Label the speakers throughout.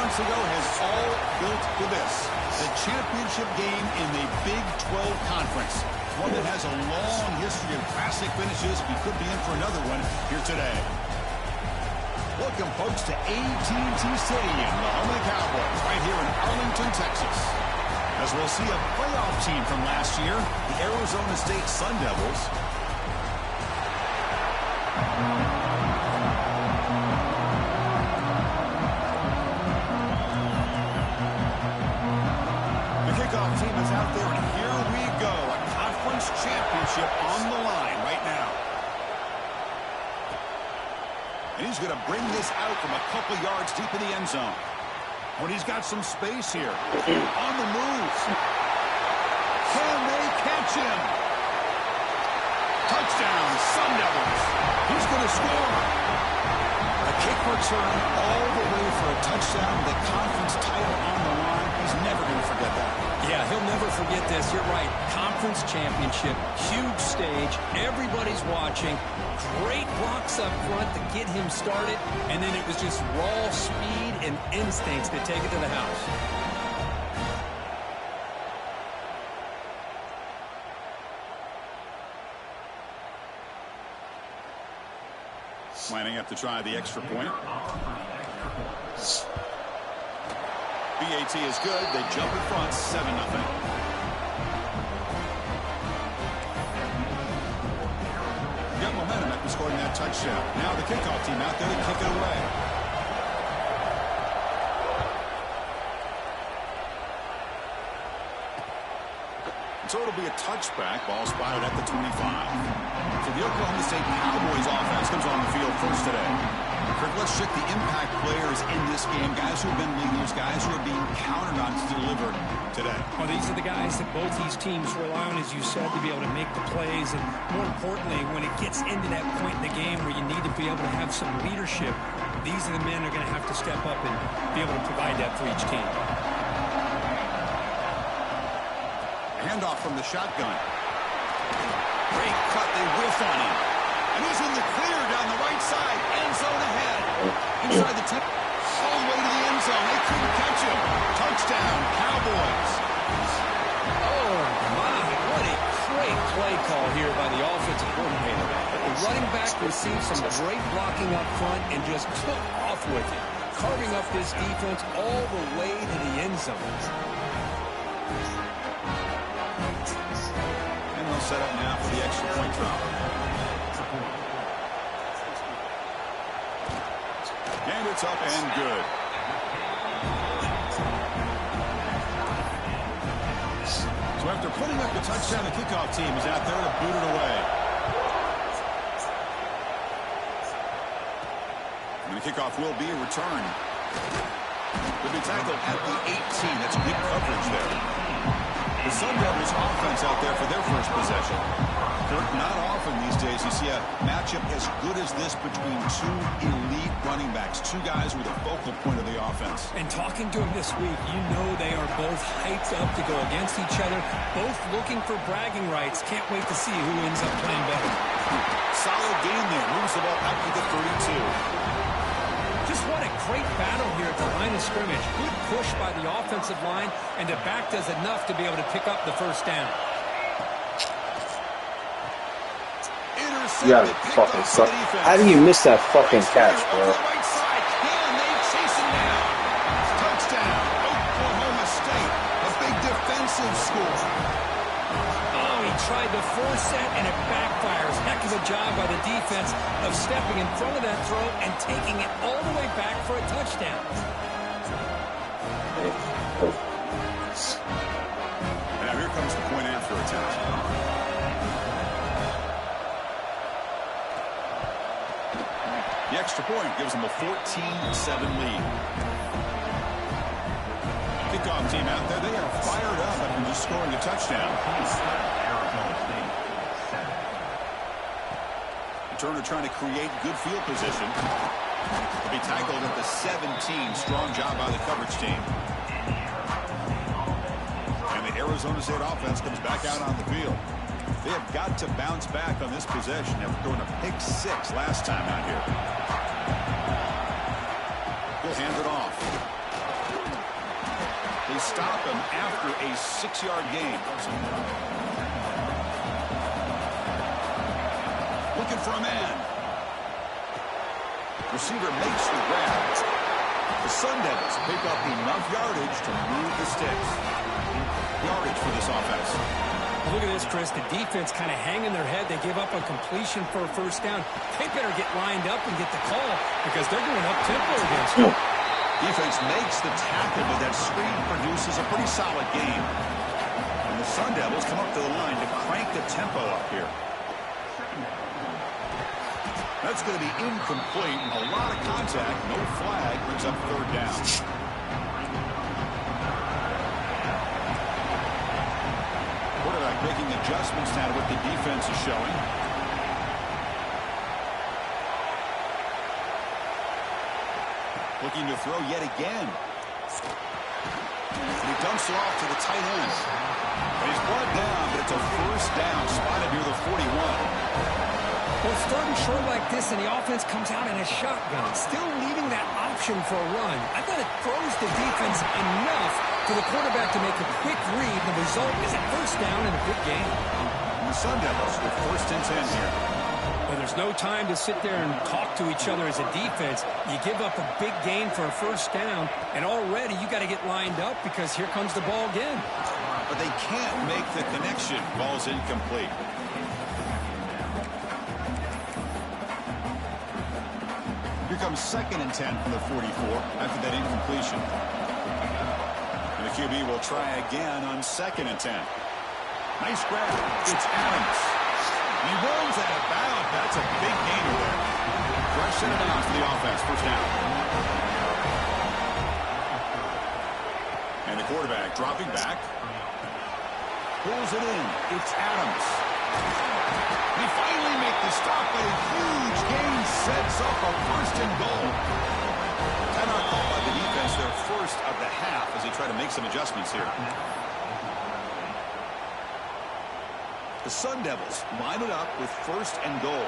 Speaker 1: months ago has all built to this. The championship game in the Big 12 Conference. One that has a long history of classic finishes. We could be in for another one here today. Welcome, folks, to AT&T Stadium, the home of the Cowboys, right here in Arlington, Texas. As we'll see a playoff team from last year, the Arizona State Sun Devils. The kickoff team is out there, and here we go. A conference championship on the line right now. And he's going to bring this out from a couple yards deep in the end zone. When he's got some space here. On the move. Can they catch him? Touchdown, Sun Devils. He's going to score. A kick return all the way for a touchdown. The conference title on the line. He's never going to forget that.
Speaker 2: Yeah, he'll never forget this. You're right. Conference championship, huge stage. Everybody's watching. Great blocks up front to get him started. And then it was just raw speed and instincts to take it to the house.
Speaker 1: Lining up to try the extra point. BAT is good. They jump in front, 7-0. Got momentum after scoring that touchdown. Now the kickoff team out there to kick it away. So it'll be a touchback. Ball spotted at the 25. So the Oklahoma State Cowboys offense comes on the field first today. Kirk, let's check the impact players in this game. Guys who have been leaders, guys who are being counted on to deliver today.
Speaker 3: Well, these are the guys that both these teams rely on, as you said, to be able to make the plays. And more importantly, when it gets into that point in the game where you need to be able to have some leadership, these are the men who are going to have to step up and be able to provide that for each team.
Speaker 1: Handoff from the shotgun. Great cut. They whiff on him. And he's in the clear down the right side. End zone ahead. Inside the 10. All the way to the end zone. They couldn't catch him. Touchdown, Cowboys.
Speaker 2: Oh, my. What a great play call here by the offensive coordinator. The running back received some great blocking up front and just took off with it, carving up this defense all the way to the end zone.
Speaker 1: Set up now for the extra point drop. And it's up and good. So after putting up the touchdown, the kickoff team is out there to boot it away. And the kickoff will be a return. Will be tackled at the 18. That's good coverage there. The Sun Devils offense out there for their first possession. Kirk, not often these days you see a matchup as good as this between two elite running backs, two guys who are the focal point of the offense.
Speaker 3: And talking to him this week, you know they are both hyped up to go against each other, both looking for bragging rights. Can't wait to see who ends up playing better.
Speaker 1: Solid gain there. Moves the ball up to the 32.
Speaker 3: Just what a great battle here at the line of scrimmage. Good push by the offensive line, and the back does enough to be able to pick up the first down.
Speaker 4: You gotta fucking suck. How do you miss that fucking catch, bro?
Speaker 1: Touchdown, Oklahoma State. A big defensive score.
Speaker 3: Oh, he tried to force that, and it backfires. Heck of a job by the defense of stepping in front of that throw and taking it all the way back for a touchdown.
Speaker 1: And now here comes the point after attempt. The extra point gives them a 14-7 lead. Kickoff team out there, they are fired up after just scoring a touchdown. Turner trying to create good field position. He'll be tackled at the 17. Strong job by the coverage team. And the Arizona State offense comes back out on the field. They have got to bounce back on this possession after throwing a pick 6 last time out here. He'll hand it off. They stop him after a 6-yard gain. Looking for a man. Receiver makes the grab. The Sun Devils pick up enough yardage to move the sticks. Yardage for this offense.
Speaker 3: Look at this, Chris. The defense kind of hanging their head. They give up a completion for a first down. They better get lined up and get the call because they're going up-tempo against them.
Speaker 1: Defense makes the tackle, but that screen produces a pretty solid gain. And the Sun Devils come up to the line to crank the tempo up here. That's going to be incomplete. A lot of contact. No flag. Brings up third down. Quarterback making adjustments now to what the defense is showing. Looking to throw yet again. And he dumps it off to the tight end. And he's brought down, but it's a first down spotted near the 41.
Speaker 3: Well, it's third and short like this, and the offense comes out in a shotgun, still leaving that option for a run. I thought it throws the defense enough for the quarterback to make a quick read. The result is a first down and a big gain.
Speaker 1: And the Sun Devils with first and 10 here.
Speaker 3: Well, there's no time to sit there and talk to each other as a defense. You give up a big gain for a first down, and already you got to get lined up because here comes the ball again.
Speaker 1: But they can't make the connection. Ball's incomplete. Here comes second and 10 from the 44 after that incompletion. And the QB will try again on second and 10. Nice grab. It's Adams. He rolls out of bounds. That's a big gainer there. Fresh set it out for the offense. First down. And the quarterback dropping back. Pulls it in. It's Adams. They finally make the stop, but a huge gain sets up a first and goal. Timeout call by the defense, their first of the half as they try to make some adjustments here. The Sun Devils line it up with first and goal.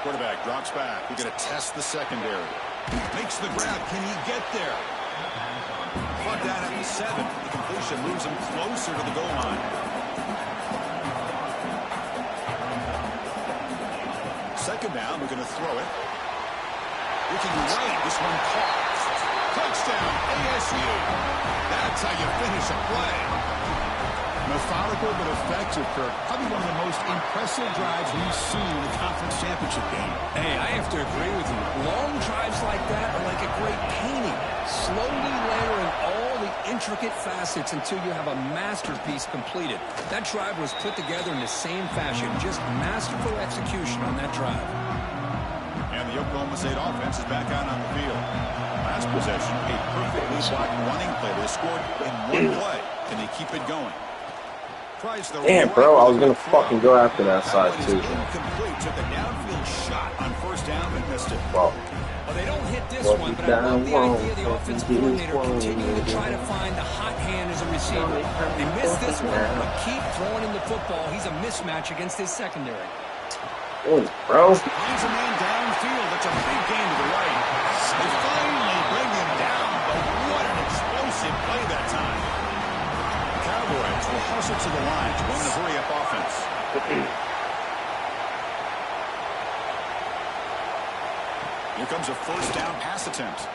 Speaker 1: Quarterback drops back. We're going to test the secondary. Makes the grab. Can he get there? Brought down at the 7. The completion moves him closer to the goal line. Second down, we're going to throw it. Looking right, this one caught. Touchdown, ASU. That's how you finish a play. Methodical but effective, Kirk. Probably one of the most impressive drives we've seen in the conference championship game.
Speaker 3: Hey, I have to agree with you. Long drives like that are like a great painting. Slowly layering all the intricate facets until you have a masterpiece completed. That drive was put together in the same fashion. Just masterful execution on that drive.
Speaker 1: And the Oklahoma State offense is back out on the field. Last possession, a perfectly blocked running play. They scored in one play. Can they keep it going?
Speaker 4: Damn, bro, I was going to fucking go after that side, too.
Speaker 1: Incomplete. Took a downfield shot on first down, but missed it.
Speaker 4: Wow.
Speaker 3: Well, they don't hit this one, but I love the idea of the offense coordinator continuing to try to find the hot hand as a receiver. They missed this one, but keep throwing him the football. He's a mismatch against his secondary.
Speaker 4: Oh, bro.
Speaker 1: Finds a man downfield. That's a big gain to the right. They finally bring him down, but what an explosive play that time. Cowboys will hustle to the line to run the hurry-up offense. Here comes a first down pass attempt.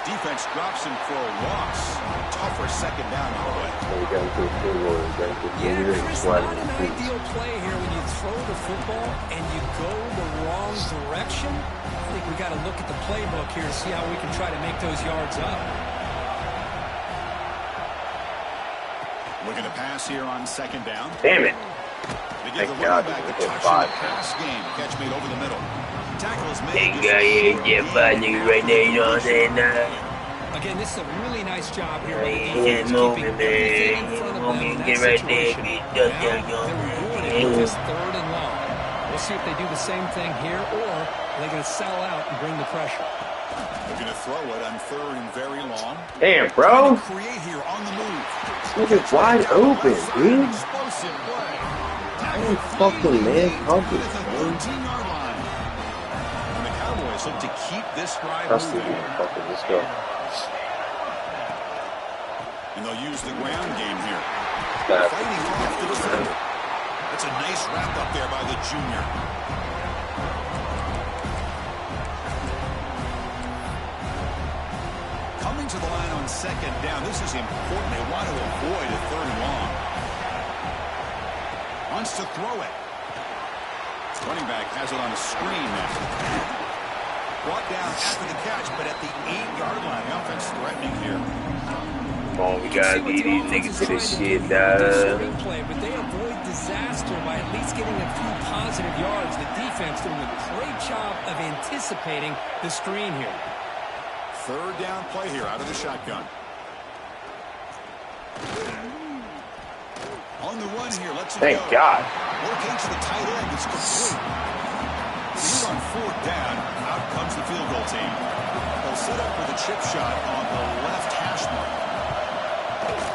Speaker 1: Defense drops him for a loss. Tougher second down on the way.
Speaker 3: Yeah, Chris, not an ideal play here when you throw the football and you go the wrong direction. I think we got to look at the playbook here to see how we can try to make those yards up.
Speaker 1: Looking to pass here on second down.
Speaker 4: Damn it.
Speaker 1: They give the running back a touch in the pass game. Catch made over the middle. Tackle is made.
Speaker 3: Again, this is a really nice job here by the defense, keeping everything in front of them in that situation. Now, they're rewarded with this third and long. We'll see if they do the same thing here, or they're going to sell out and bring the pressure.
Speaker 1: They're going to throw it on third and very long.
Speaker 4: Damn, bro.
Speaker 1: Create here on the move.
Speaker 4: Look at wide open, dude.
Speaker 1: Explosive play.
Speaker 4: Holy fucking man, coverage, man.
Speaker 1: 13-yard line. And the Cowboys look to keep this drive
Speaker 4: Trust
Speaker 1: moving.
Speaker 4: me, fucking, let's go.
Speaker 1: And they'll use the ground game here. Fighting off the defender. That's a nice wrap up there by the junior. Coming to the line on second down. This is important. They want to avoid a third and long. Wants to throw it. Running back has it on a screen now. Brought down after the catch, but at the 8-yard line. The offense threatening here.
Speaker 4: Come on, we gotta beat these niggas to this shit, dog.
Speaker 3: But they avoid disaster by at least getting a few positive yards. The defense doing a great job of anticipating the screen here.
Speaker 1: Third down play here out of the shotgun. On the run here, let's
Speaker 4: Thank God.
Speaker 1: Working to the tight end, it's complete. Here on fourth down, out comes the field goal team. They'll set up with a chip shot on the left hash mark.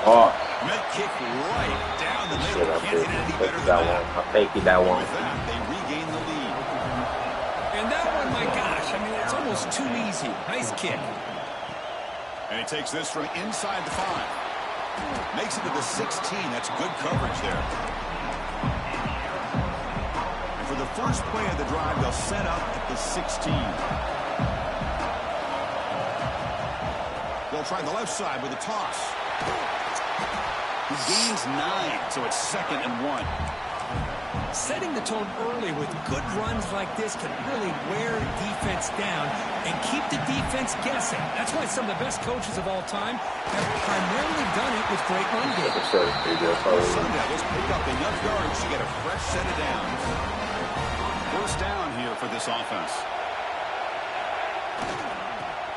Speaker 4: Oh.
Speaker 1: Med kick right down the middle. Can't get any better than that.
Speaker 4: I'll take you that one.
Speaker 1: With that, they regain the lead.
Speaker 3: And that one, my gosh, I mean, it's almost too easy. Nice kick.
Speaker 1: And he takes this from inside the 5. Makes it to the 16. That's good coverage there. And for the first play of the drive, they'll set up at the 16. They'll try the left side with a toss. He gains 9, so it's 2nd and 1.
Speaker 3: Setting the tone early with good runs like this can really wear defense down and keep the defense guessing. That's why some of the best coaches of all time have primarily done it with great run games.
Speaker 1: Sunday has picked up enough yards to get a fresh set of downs. First down here for this offense.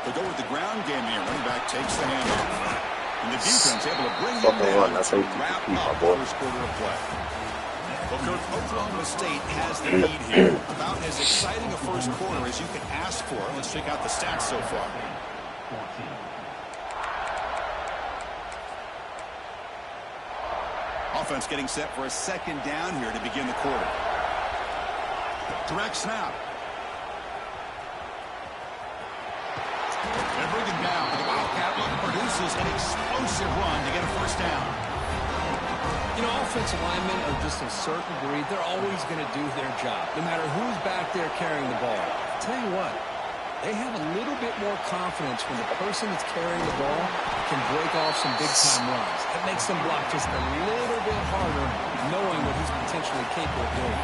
Speaker 1: They go with the ground game here. Running back takes the handoff. And the defense able to bring him down to wrap up the first quarter of play. Well, Coach, Oklahoma State has the lead here. About as exciting a first quarter as you can ask for. Let's check out the stats so far. Offense getting set for a second down here to begin the quarter. Direct snap. And bring him down. The Wildcat look produces an explosive run to get a first down.
Speaker 3: You know, offensive linemen are just a certain breed. They're always going to do their job, no matter who's back there carrying the ball. I'll tell you what, they have a little bit more confidence when the person that's carrying the ball can break off some big-time runs. That makes them block just a little bit harder, knowing what he's potentially capable of doing.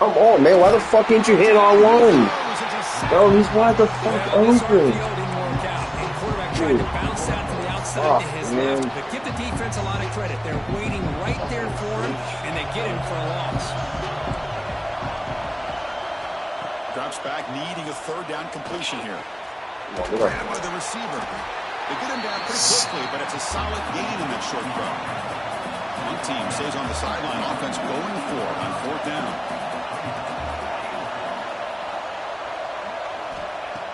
Speaker 4: Come on, man. Why the fuck ain't you hit on one? Bro, he's wide the fuck open. Dude.
Speaker 3: To his left, but give the defense a lot of credit. They're waiting right there for him, and they get him for a loss.
Speaker 1: Drops back, needing a third down completion here. And by the receiver. They get him down pretty quickly, but it's a solid gain in that short throw. One team stays on the sideline. Offense going for it on fourth down.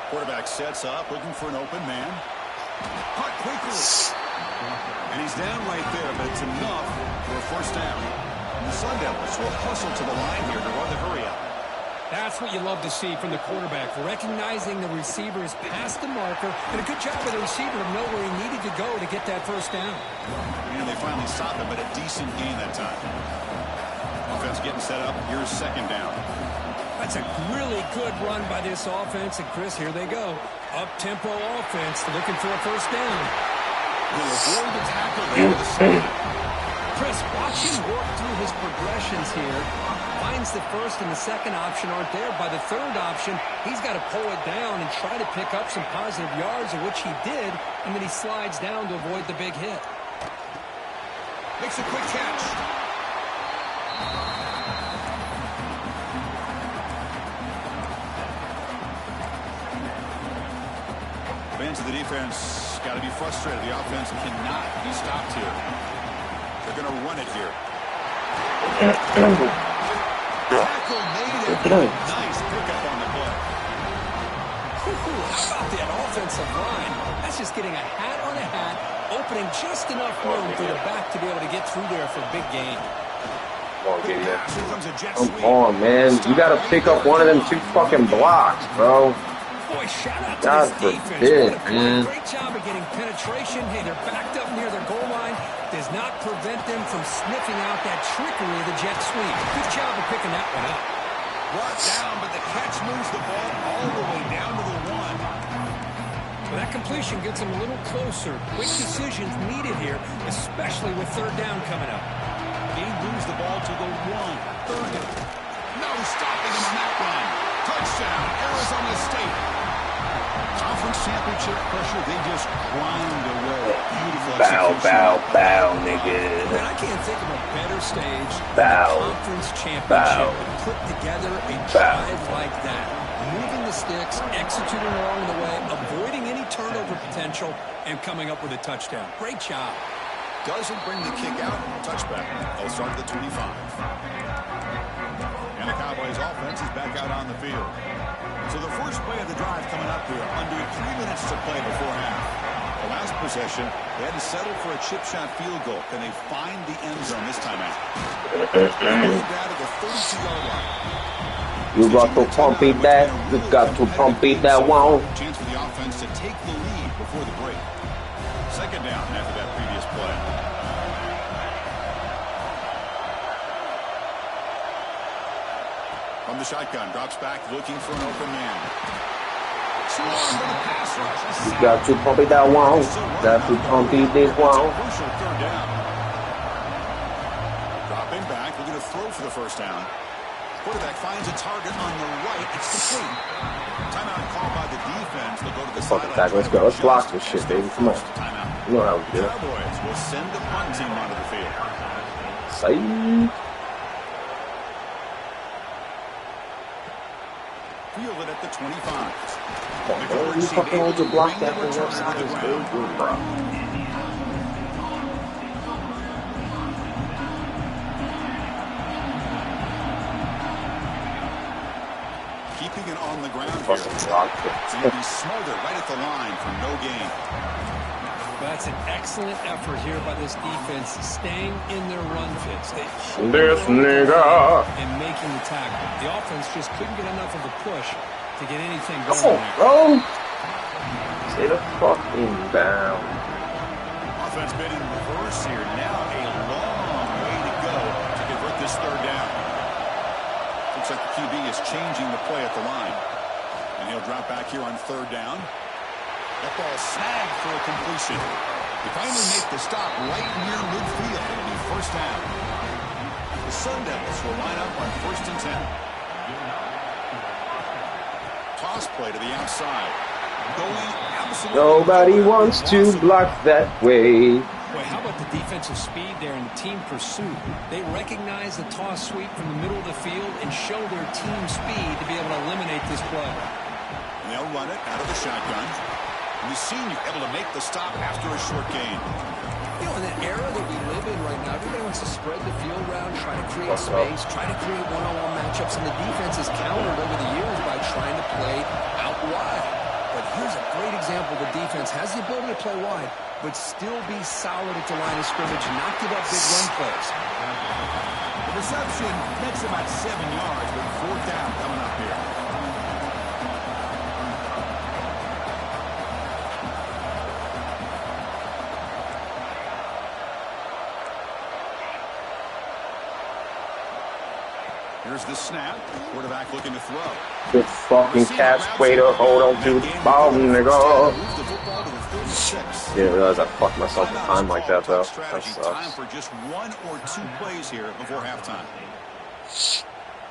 Speaker 1: Quarterback sets up, looking for an open man. Caught quickly. And he's down right there, but it's enough for a first down. And the Sun Devils will hustle to the line here to run the hurry up.
Speaker 3: That's what you love to see from the quarterback, recognizing the receiver is past the marker, and a good job by the receiver to know where he needed to go to get that first down.
Speaker 1: And they finally stopped him, but a decent gain that time. Offense getting set up. Here's second down.
Speaker 3: That's a really good run by this offense. And, Chris, here they go. Up-tempo offense looking for a first down.
Speaker 1: He'll avoid the tackle there with the side.
Speaker 3: Chris, watch him work through his progressions here. Finds the first and the second option aren't there. By the third option, he's got to pull it down and try to pick up some positive yards, of which he did, and then he slides down to avoid the big hit.
Speaker 1: Makes a quick catch. Fans of the defense got to be frustrated. The offense cannot be stopped here. They're going to run it here. Tackle made it. Nice pickup on the play.
Speaker 3: How about that offensive line? That's just getting a hat on a hat, opening just enough room for the back to be able to get through there for a big gain.
Speaker 4: on, get it.
Speaker 1: Here comes a jet
Speaker 4: Come
Speaker 1: sweep.
Speaker 4: on, man. You gotta pick up one of them 2 fucking blocks, bro.
Speaker 2: Boy, shout out to
Speaker 4: God
Speaker 2: this defense.
Speaker 4: forbid,
Speaker 2: What a
Speaker 4: man.
Speaker 2: great job of getting penetration. Hey, they're backed up near their goal line. Does not prevent them from sniffing out that trickery of the jet sweep. Good job of picking that one up.
Speaker 1: Brought down, but the catch moves the ball all the way down to the 1.
Speaker 3: Well, that completion gets them a little closer. Quick decisions needed here, especially with 3rd down coming up.
Speaker 1: He moves the ball to the 1. 3rd. No stopping him on that run. Touchdown, Arizona State. Conference championship pressure, they just grind away. Beautiful
Speaker 4: Bow, nigga.
Speaker 2: Man, I can't think of a better stage
Speaker 4: Bow.
Speaker 2: than the conference championship to put together a drive like that. Moving the sticks, executing along the way, avoiding any turnover potential, and coming up with a touchdown. Great job.
Speaker 1: Doesn't bring the kick out. Touchback. They'll start at the 25. And the Cowboys offense is back out on the field. So the first play of the drive coming up here. Under 3 minutes to play before half. The last possession, they had to settle for a chip shot field goal. Can they find the end zone this time out? Moved out of the 32-yard line.
Speaker 4: You got to pump it that. You got to pump it that one.
Speaker 1: Chance for the offense to take the lead before the break. 2nd down after that previous play. From the shotgun, drops back, looking for an open man.
Speaker 4: You got to pump it that one. Got to pump it this one.
Speaker 1: Crucial 3rd down. Dropping back, looking to throw for the 1st down. Quarterback finds a target on the right. It's complete. Timeout called by the defense. They'll go to the
Speaker 4: Fucking
Speaker 1: sideline.
Speaker 4: back. Let's go. Let's block this shit, baby. Come on.
Speaker 1: Timeout.
Speaker 4: You know how we do it.
Speaker 1: Cowboys will send the punt team onto the field.
Speaker 4: Say.
Speaker 1: Fielded at the 25.
Speaker 4: Oh, you fucking hold your block that thing upside this good, bro.
Speaker 1: Keeping it on the ground here.
Speaker 4: Fucking block it.
Speaker 1: So you'll be smothered right at the line for no gain.
Speaker 3: That's an excellent effort here by this defense, staying in their run fits. They
Speaker 4: This nigga.
Speaker 3: and making the tackle. The offense just couldn't get enough of a push to get anything going
Speaker 4: Come on,
Speaker 3: there.
Speaker 4: bro. Stay the fucking down.
Speaker 1: Offense been in reverse here. Now a long way to go to convert this 3rd down. Looks like the QB is changing the play at the line. And he'll drop back here on 3rd down. That ball snagged for a completion. They finally make the stop right near midfield. It'll be 1st down. The Sun Devils will line up on 1st and 10. Toss play to the outside. Going absolutely.
Speaker 4: Nobody wants to block that way.
Speaker 3: Boy, how about the defensive speed there in the team pursuit? They recognize the toss sweep from the middle of the field and show their team speed to be able to eliminate this play.
Speaker 1: And they'll run it out of the shotgun. And the senior able to make the stop after a short gain.
Speaker 2: You know, in the era that we live in right now, everybody wants to spread the field around, try to create space, try to create one-on-one matchups, and the defense has countered over the years by trying to play out wide. But here's a great example. The defense has the ability to play wide, but still be solid at the line of scrimmage and not give up big run plays.
Speaker 1: The reception makes about 7 yards, but 4th down coming up here. Here's the snap. Quarterback looking to throw.
Speaker 4: Good fucking catch. Way to hold on to the ball, nigga. Didn't realize I fucked myself with time like that, though. That
Speaker 1: Time
Speaker 4: sucks.
Speaker 1: for just 1 or 2 plays here before halftime.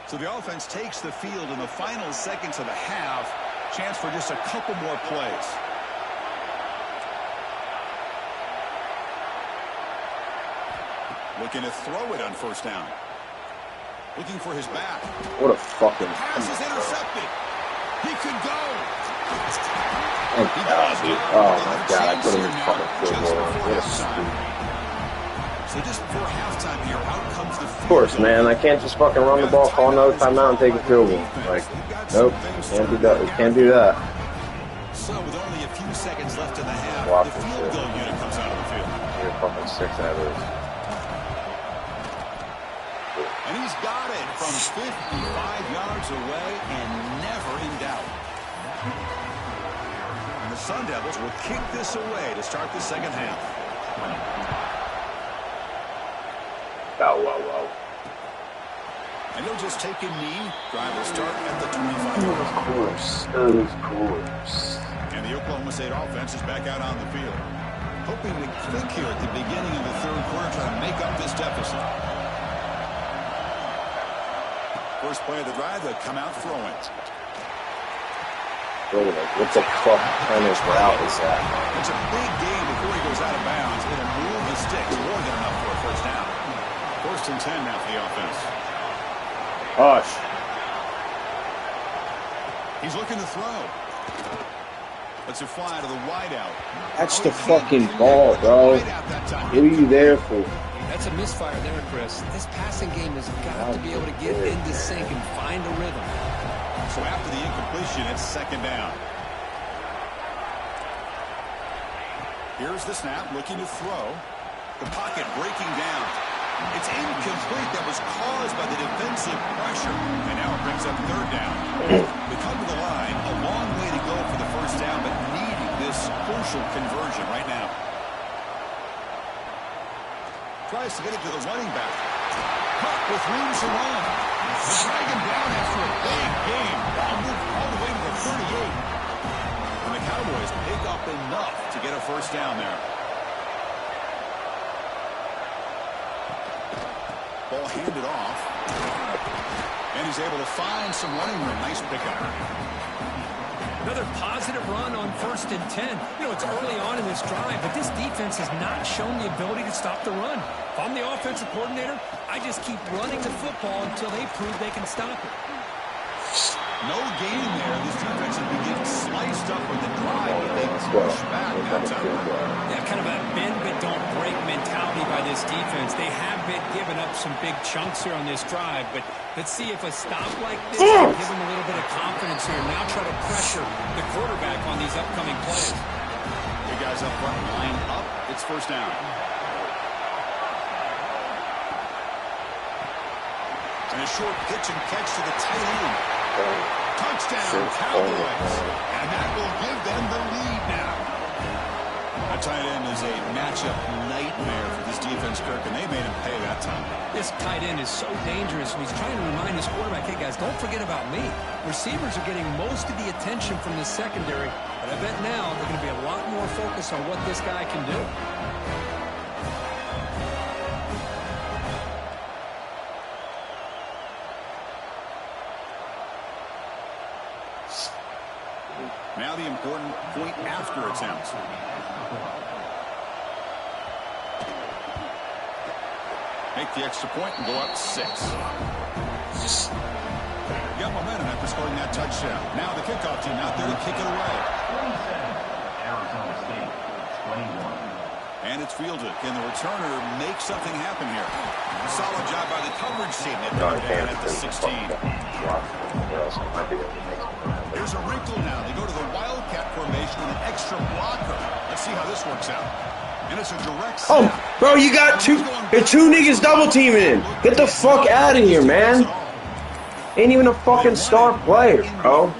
Speaker 1: So the offense takes the field in the final seconds of the half. Chance for just a couple more plays. Looking to throw it on 1st down. Looking for his back.
Speaker 4: What a fucking...
Speaker 1: Pass is intercepted. He could go.
Speaker 4: Thank God, dude. Oh, my God. I couldn't even fucking field goal. What a stupid...
Speaker 1: So just before halftime here, out comes the field.
Speaker 4: Of course, man. I can't just fucking run the ball, call another timeout, and take a field goal. Like, nope. Can't do that. We can't do that.
Speaker 1: So with only a few seconds left in the half,
Speaker 4: Block
Speaker 1: the
Speaker 4: this
Speaker 1: field
Speaker 4: shit.
Speaker 1: goal unit comes out of the field.
Speaker 4: You're fucking 6 out of this.
Speaker 1: And He's got it from 55 yards away and never in doubt. And the Sun Devils will kick this away to start the second half.
Speaker 4: Wow.
Speaker 1: And he'll just take a knee. Drive will start at the 25-yard line.
Speaker 4: Of course.
Speaker 1: And the Oklahoma State offense is back out on the field. Hoping to click here at the beginning of the third quarter, trying to make up this deficit. First play of the drive, they'll come out throwing.
Speaker 4: What the fuck kind of route is that?
Speaker 1: It's a big game before he goes out of bounds. It'll move the sticks more than enough for a first down. First and 10 now for the offense.
Speaker 4: Hush.
Speaker 1: He's looking to throw. Lets it fly to the wideout.
Speaker 4: Catch the fucking ball, bro. What are you there for?
Speaker 2: That's a misfire there, Chris. This passing game has got to be able to get into sync and find a rhythm.
Speaker 1: So after the incompletion, it's second down. Here's the snap, looking to throw. The pocket breaking down. It's incomplete. That was caused by the defensive pressure. And now it brings up third down. We come to the line. A long way to go for the first down, but needing this crucial conversion right now. Tries to get it to the running back. Caught with room to run. Drag him down after a big game. Ball moved all the way to the 38. And the Cowboys pick up enough to get a first down there. Ball handed off. And he's able to find some running room. Nice pickup.
Speaker 3: Another positive run on first and 10. You know, it's early on in this drive, but this defense has not shown the ability to stop the run. If I'm the offensive coordinator, I just keep running the football until they prove they can stop it.
Speaker 1: No gain there. This defense has been getting sliced up with the drive, but they push back that time.
Speaker 3: Yeah, kind of a bend but don't break mentality by this defense. They have been giving up some big chunks here on this drive, but let's see if a stop like this can give them a little bit of confidence here. Now try to pressure the quarterback on these upcoming plays.
Speaker 1: Big guys up front, line up. It's first down. And a short pitch and catch to the tight end. Touchdown, Cowboys. And that will give them the lead now. A tight end is a matchup nightmare for this defense, Kirk, and they made him pay that time.
Speaker 3: This tight end is so dangerous, and he's trying to remind his quarterback, hey, guys, don't forget about me. Receivers are getting most of the attention from the secondary, but I bet now they're going to be a lot more focused on what this guy can do.
Speaker 1: Now the important point after attempts. Make the extra point and go up 6. Got momentum after scoring that touchdown. Now the kickoff team out there to kick it away. And it's fielded. Can the returner make something happen here? Solid job by the coverage team. They brought it down at the 16. Here's a wrinkle now. They go to the Wildcat formation with an extra blocker. Let's see how this works out. And it's a direct snap.
Speaker 4: Oh, bro, you got two niggas double teaming him. Get the fuck out of here, man. Ain't even a fucking star player, bro.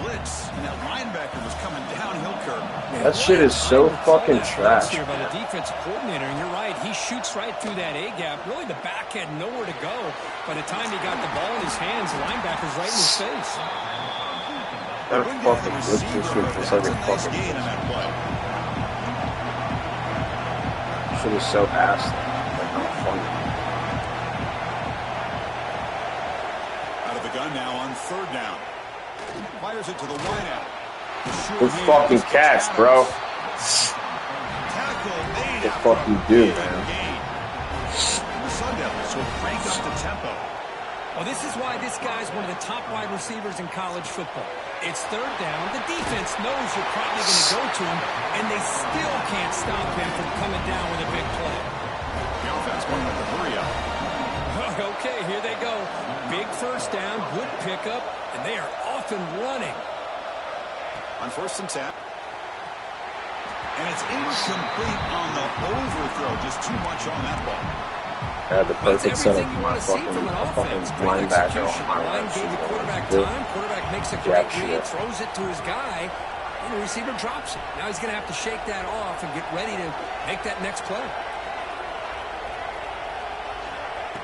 Speaker 4: That shit is so fucking trash.
Speaker 3: Here by the defensive coordinator, and you're right, he shoots right through that A gap. Really, the back had nowhere to go. By the time he got the ball in his hands, the linebacker's right in his face.
Speaker 4: That fucking looks just like a fucking shit is so fast. Like, not funny.
Speaker 1: Out of the gun now on third down. Fires it to the wideout.
Speaker 4: Good fucking catch, bro. What the fuck you do, man?
Speaker 1: The Sun Devils will crank up the tempo.
Speaker 3: Well, this is why this guy's one of the top wide receivers in college football. It's third down. The defense knows you're probably going to go to him, and they still can't stop him from coming down with a big play.
Speaker 1: The offense going with the hurry up.
Speaker 3: Okay, here they go. Big first down, good pickup, and they are off and running.
Speaker 1: On first and 10. And it's incomplete on the overthrow. Just too much on that ball.
Speaker 4: I had the perfect setup for my fucking linebacker on my
Speaker 2: line. Gave the quarterback time. Quarterback makes a great read, throws it to his guy, and the receiver drops it. Now he's going to have to shake that off and get ready to make that next play.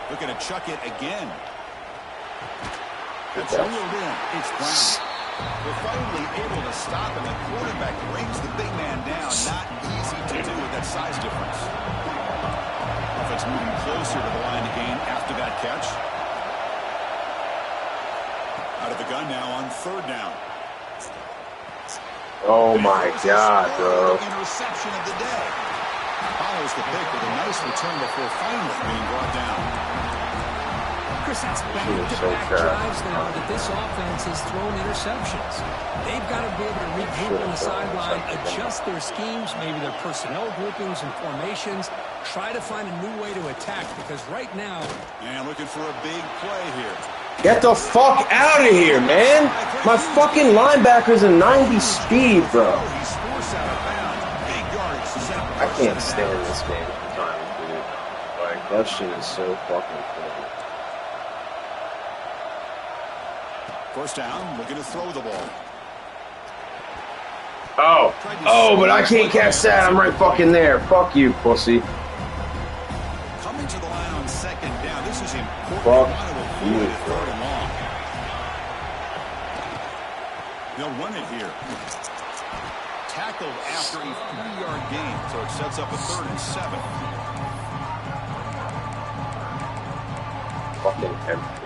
Speaker 1: Looking to chuck it again. It's reeled in. It's Brown. They're finally able to stop, and the quarterback brings the big man down. Not easy to do with that size difference. Offense moving closer to the line to gain after that catch. Out of the gun now on third down.
Speaker 4: Oh my God, bro.
Speaker 1: Interception of the day. Follows the pick with a nice return before finally being brought down.
Speaker 2: Chris, that's back-to-back drives now that this offense has thrown interceptions. They've got to be able to regroup on the sideline, adjust their schemes, maybe their personnel groupings and formations, try to find a new way to attack, because right now...
Speaker 1: And looking for a big play here.
Speaker 4: Get the fuck out of here, man! My fucking linebacker's a 90 speed, bro. I can't stand this game sometimes, dude. Like, that shit is so fucking cool.
Speaker 1: First down, looking to throw the ball.
Speaker 4: Oh, but I can't catch that. I'm right fucking there. Fuck you, pussy.
Speaker 1: Coming to the line on second down. This is important.
Speaker 4: Fuck
Speaker 1: you.
Speaker 4: You,
Speaker 1: third and long. They'll run it here. Tackled after a 3-yard gain, so it sets up a 3rd and 7.
Speaker 4: Fucking empty.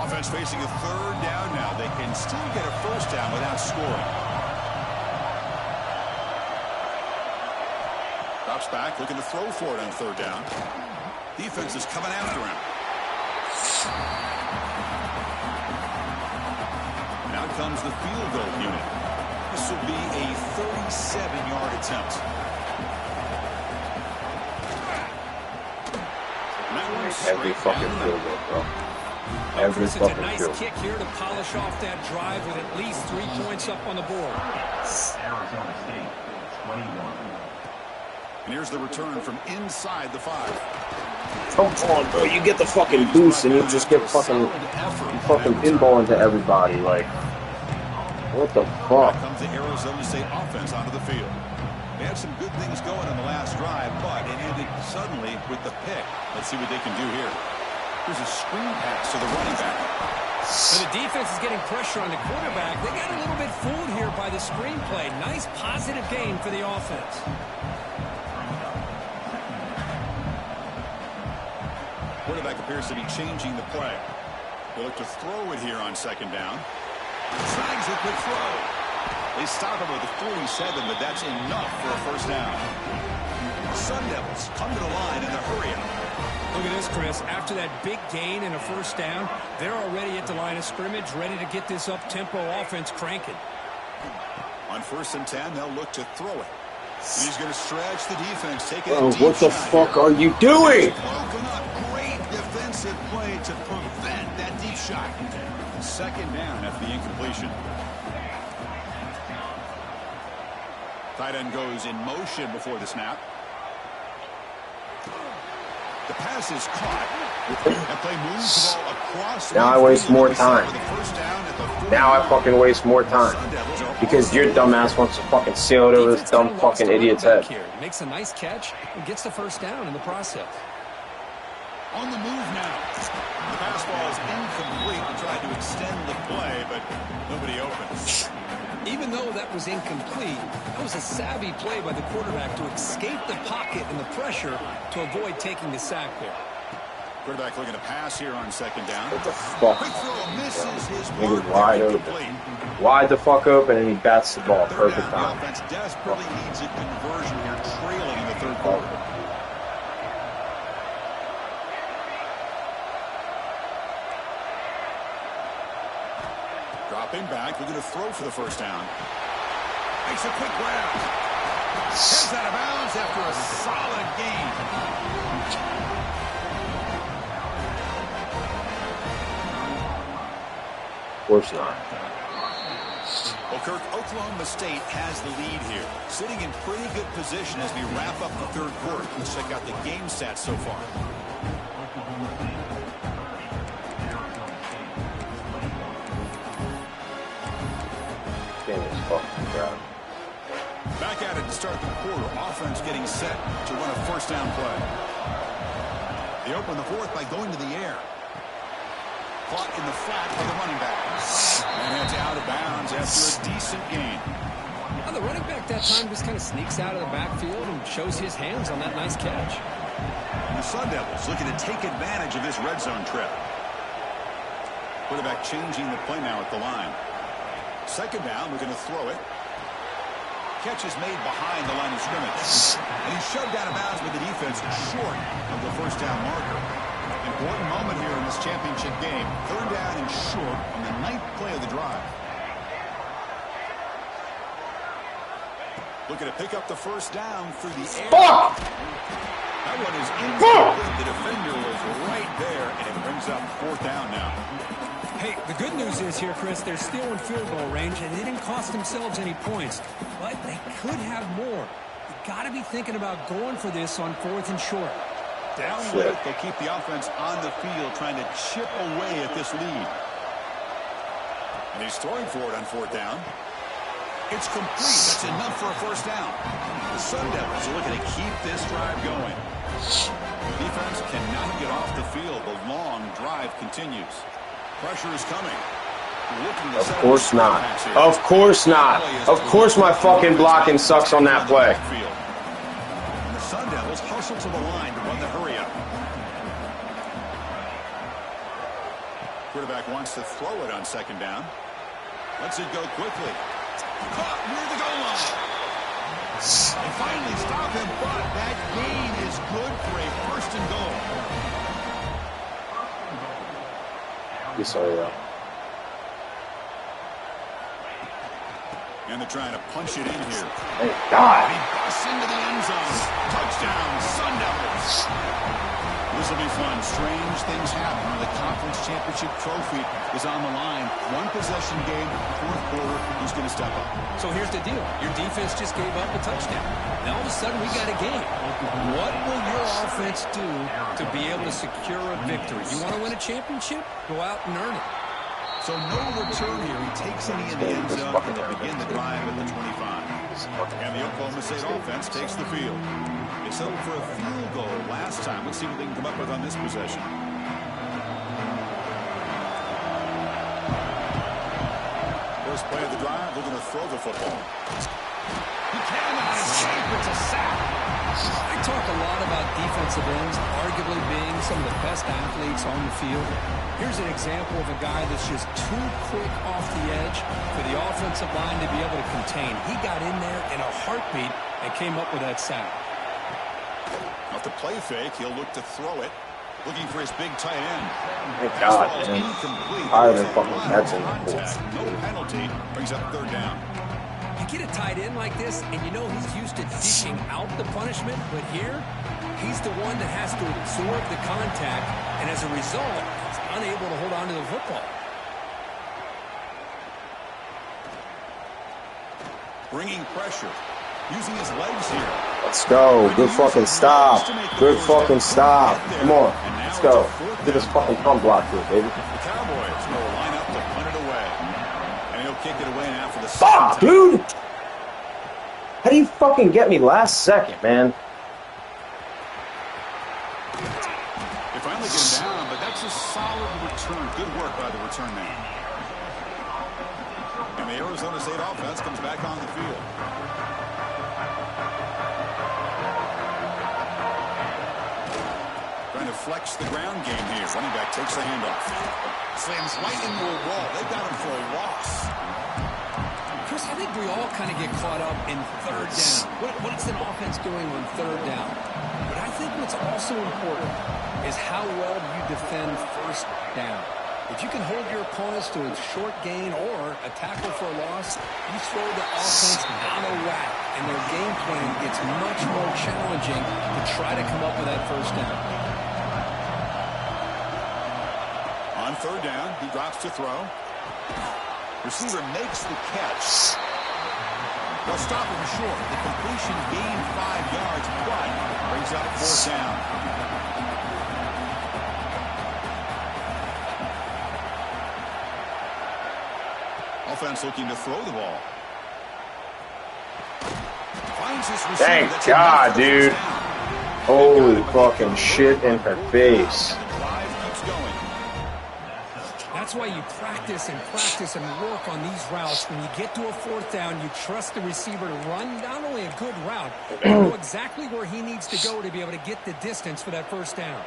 Speaker 1: Offense facing a 3rd down now. They can still get a first down without scoring. Drops back, looking to throw for it on 3rd down. Defense is coming after him. Now comes the field goal unit. This will be a 37-yard attempt.
Speaker 4: Every fucking field goal, bro. Every
Speaker 2: it's
Speaker 4: fucking
Speaker 2: a nice
Speaker 4: field.
Speaker 2: kick here to polish off that drive with at least 3 points up on the board.
Speaker 5: Arizona State, 21.
Speaker 1: And here's the return from inside the 5.
Speaker 4: Come on, bro. You get the fucking boost and you just get fucking pinball into everybody. Like, what the fuck?
Speaker 1: Here comes the Arizona State offense onto the field. They had some good things going on the last drive, but it ended suddenly with the pick. Let's see what they can do here. Here's a screen pass to the running back.
Speaker 2: So the defense is getting pressure on the quarterback. They got a little bit fooled here by the screen play. Nice positive gain for the offense.
Speaker 1: Quarterback appears to be changing the play. They look to throw it here on second down. Snags a quick throw. They stop him with a 47, but that's enough for a first down. Sun Devils come to the line in a hurry up.
Speaker 2: Look at this, Chris. After that big gain and a first down, they're already at the line of scrimmage, ready to get this up-tempo offense cranking.
Speaker 1: On 1st and 10, they'll look to throw it. And he's going to stretch the defense, taking
Speaker 4: Bro,
Speaker 1: a deep
Speaker 4: what the
Speaker 1: shot
Speaker 4: fuck
Speaker 1: here.
Speaker 4: are you doing?
Speaker 1: Broken up. Great defensive play to prevent that deep shot. Second down after the incompletion. Tight end goes in motion before the snap. The pass is caught. That play moves the ball across.
Speaker 4: Now I waste more time. Now I fucking waste more time. Because your dumbass wants to fucking seal it over this dumb fucking idiot's head.
Speaker 2: Makes a nice catch and gets the first down in the process.
Speaker 1: On the move now. The pass ball is incomplete. They tried to extend the play, but nobody opens.
Speaker 2: Even though that was incomplete, that was a savvy play by the quarterback to escape the pocket and the pressure to avoid taking the sack there.
Speaker 1: Quarterback looking to pass here on second down.
Speaker 4: What the fuck?
Speaker 1: Quick throw misses his
Speaker 4: Nigga's
Speaker 1: mark.
Speaker 4: wide open. Wide the fuck open, and he bats the ball. Perfect
Speaker 1: The
Speaker 4: time.
Speaker 1: offense desperately needs a conversion here, trailing in the 3rd quarter. Dropping back, looking to throw for the first down. Makes a quick grab. Heads out of bounds after a solid gain.
Speaker 4: Of course not.
Speaker 1: Well, Kirk, Oklahoma State has the lead here, sitting in pretty good position as we wrap up the third quarter. Let's check out the game stats so far. Back at it to start the quarter. Offense getting set to run a first down play. They open the fourth by going to the air. Caught in the flat by the running back. And heads out of bounds after a decent gain.
Speaker 2: Well, the running back that time just kind of sneaks out of the backfield and shows his hands on that nice catch.
Speaker 1: And the Sun Devils looking to take advantage of this red zone trip. Quarterback changing the play now at the line. Second down, we're going to throw it. Catch is made behind the line of scrimmage. And he's shoved out of bounds with the defense short of the first down marker. Important moment here in this championship game. Third down and short on the 9th play of the drive. Looking to pick up the first down through the air. That one is incomplete. The defender was right there, and it brings up fourth down now.
Speaker 3: Hey, the good news is here, Chris, they're still in field goal range, and they didn't cost themselves any points. But they could have more. You got to be thinking about going for this on 4th and short.
Speaker 1: Down with it, they'll keep the offense on the field, trying to chip away at this lead. And he's throwing for it on 4th down. It's complete. That's enough for a first down. The Sun Devils are looking to keep this drive going. The defense cannot get off the field. The long drive continues. Pressure is coming.
Speaker 4: Of course not. Of course not. Of course my fucking blocking sucks on that play.
Speaker 1: And the Sun Devils hustle to the line to run the hurry up. Quarterback wants to throw it on second down. Lets it go quickly. Caught near the goal line. They finally stop him, but that gain is good for a first and goal.
Speaker 4: Sorry,
Speaker 1: and they're trying to punch it in here.
Speaker 4: Thank God.
Speaker 1: And he busts into the end zone. Touchdown, Sun Devils. This will be fun. Strange things happen when the conference championship trophy is on the line. One possession game, fourth quarter, who's going to step up?
Speaker 2: So here's the deal. Your defense just gave up a touchdown. Now all of a sudden we got a game. What will your offense do to be able to secure a victory? You want to win a championship? Go out and earn it.
Speaker 1: So no return here. He takes it in the end zone, and they'll begin the drive at the 25. And the Oklahoma State offense takes the field. They settled for a field goal last time. Let's see what they can come up with on this possession. First play of the drive, they're going to throw the football. He cannot escape. It's a sack.
Speaker 2: I talk a lot about defensive ends arguably being some of the best athletes on the field. Here's an example of a guy that's just too quick off the edge for the offensive line to be able to contain. He got in there in a heartbeat and came up with that sack.
Speaker 1: Off the play fake, he'll look to throw it. Looking for his big tight end.
Speaker 4: Thank God, man. Higher than fucking catching.
Speaker 1: No penalty. Brings up third down.
Speaker 2: You get a tight end like this, and you know he's used to dishing out the punishment, but here, he's the one that has to absorb the contact, and as a result, he's unable to hold on to the football.
Speaker 1: Bringing pressure. Using his legs here.
Speaker 4: Let's go. Good fucking stop. Good fucking stop. Come on. Let's go. Look at this fucking punt block here, baby.
Speaker 1: The Cowboys will line up to punt it away. And he'll kick it away now for the
Speaker 4: Fuck, dude! How do you fucking get me last second, man?
Speaker 1: They finally get him down, but that's a solid return. Good work by the return man. And the Arizona State offense comes back on the field. Trying to flex the ground game here. Running back takes the handoff. Slams right into a wall. They got him for a loss.
Speaker 2: Chris, I think we all kind of get caught up in third down. What's an offense doing on third down? But I think what's also important is how well you defend first down. If you can hold your opponents to a short gain or a tackle for a loss, you throw the offense out of whack, and their game plan gets much more challenging to try to come up with that first down.
Speaker 1: On third down, he drops to throw. Receiver makes the catch. They'll stop him short. The completion gained 5 yards, but brings up 4th down. Offense looking to throw the ball. Finds his receiver.
Speaker 4: Thank God, dude. Holy fucking shit in her face.
Speaker 3: That's why you practice and work on these routes. When you get to a 4th down, you trust the receiver to run not only a good route, but know exactly where he needs to go to be able to get the distance for that 1st down.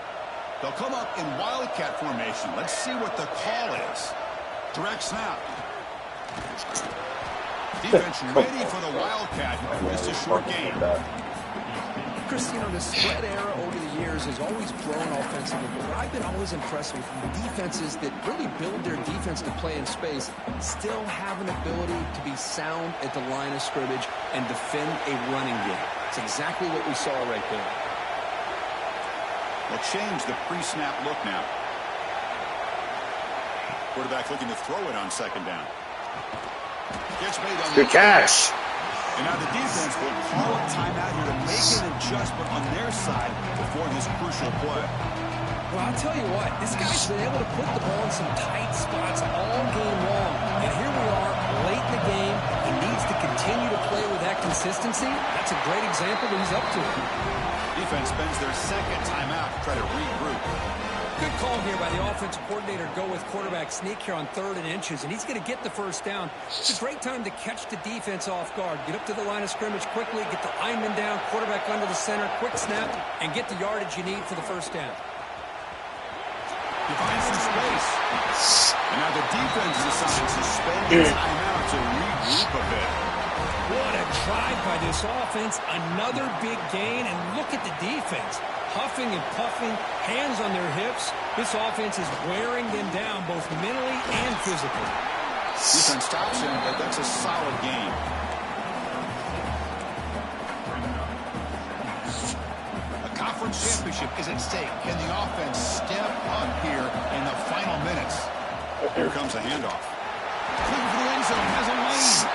Speaker 1: They'll come up in wildcat formation. Let's see what the call is. Direct snap. Defense ready for the wildcat. Just a short game.
Speaker 2: Chris, you know, the spread era over the years has always grown offensively, but what I've been always impressed with defenses that really build their defense to play in space still have an ability to be sound at the line of scrimmage and defend a running game. It's exactly what we saw right there.
Speaker 1: They'll change the pre-snap look now. Quarterback looking to throw it on 2nd down.
Speaker 4: Good catch.
Speaker 1: And now the defense will call a timeout here to make an adjustment on their side before this crucial play.
Speaker 3: Well, I'll tell you what, this guy's been able to put the ball in some tight spots all game long. And here we are, late in the game. He needs to continue to play with that consistency. That's a great example that he's up to.
Speaker 1: Defense spends their 2nd timeout to try to regroup.
Speaker 3: Good call here by the offensive coordinator to go with quarterback sneak here on 3rd and inches, and he's going to get the 1st down. It's a great time to catch the defense off guard. Get up to the line of scrimmage quickly, get the lineman down, quarterback under the center, quick snap, and get the yardage you need for the 1st down.
Speaker 1: He finds some space. And now the defense decides to suspend the timeout to regroup a bit.
Speaker 3: What a drive by this offense. Another big gain, and look at the defense. Huffing and puffing, hands on their hips. This offense is wearing them down both mentally and physically.
Speaker 1: Defense stops him, but that's a solid game. A conference championship is at stake. Can the offense step up here in the final minutes? Here comes a handoff. Clean for the end zone, has a lane.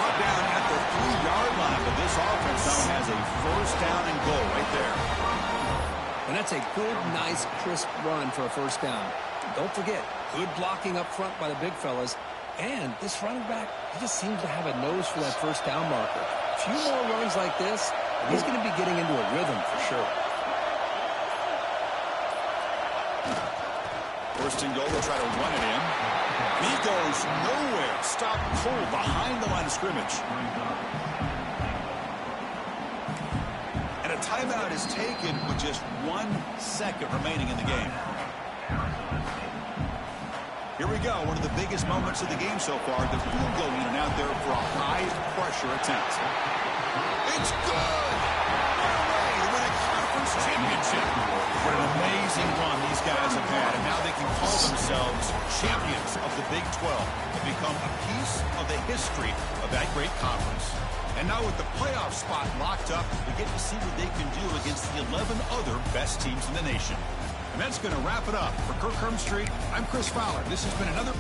Speaker 1: Brought down at the 3-yard line, but this offense now has a 1st down and goal right there.
Speaker 2: And that's a good, nice, crisp run for a 1st down. Don't forget, good blocking up front by the big fellas. And this running back, he just seems to have a nose for that 1st down marker. A few more runs like this, he's going to be getting into a rhythm for sure.
Speaker 1: 1st and goal, they'll try to run it in. He goes nowhere. Stopped cold behind the line of scrimmage. And a timeout is taken with just 1 second remaining in the game. Here we go, one of the biggest moments of the game so far. The field goal unit out there for a high-pressure attempt. It's good! They're away to win a conference championship. What an amazing run these guys have had, and now they can call themselves champions of the Big 12 and become a piece of the history of that great conference. And now with the playoff spot locked up, we get to see what they can do against the 11 other best teams in the nation. And that's going to wrap it up. For Kirk Hermstreet, I'm Chris Fowler. This has been another...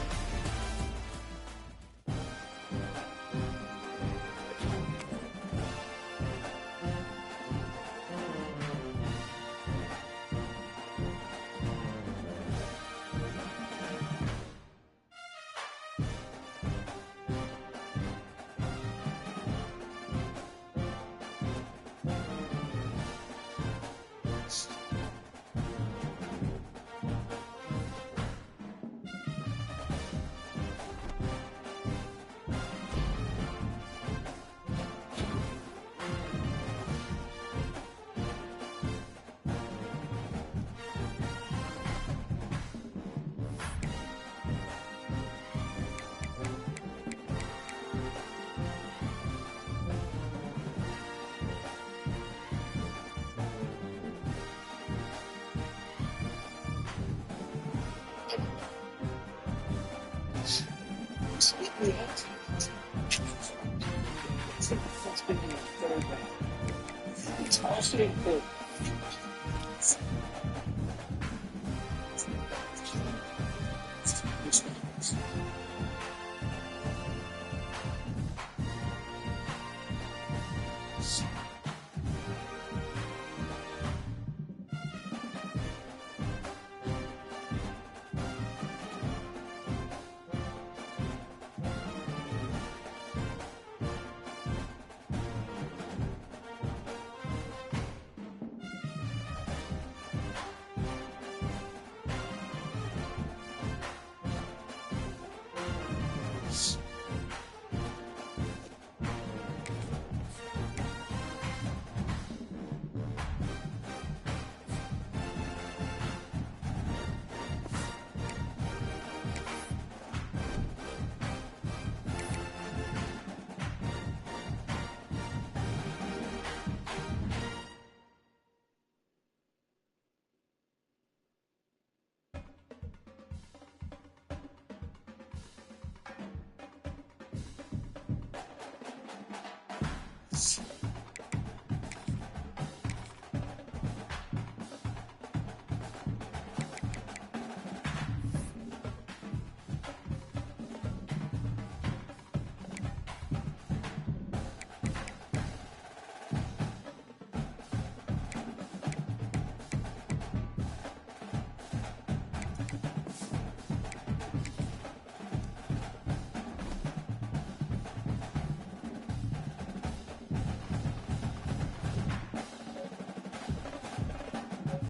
Speaker 6: It's also important.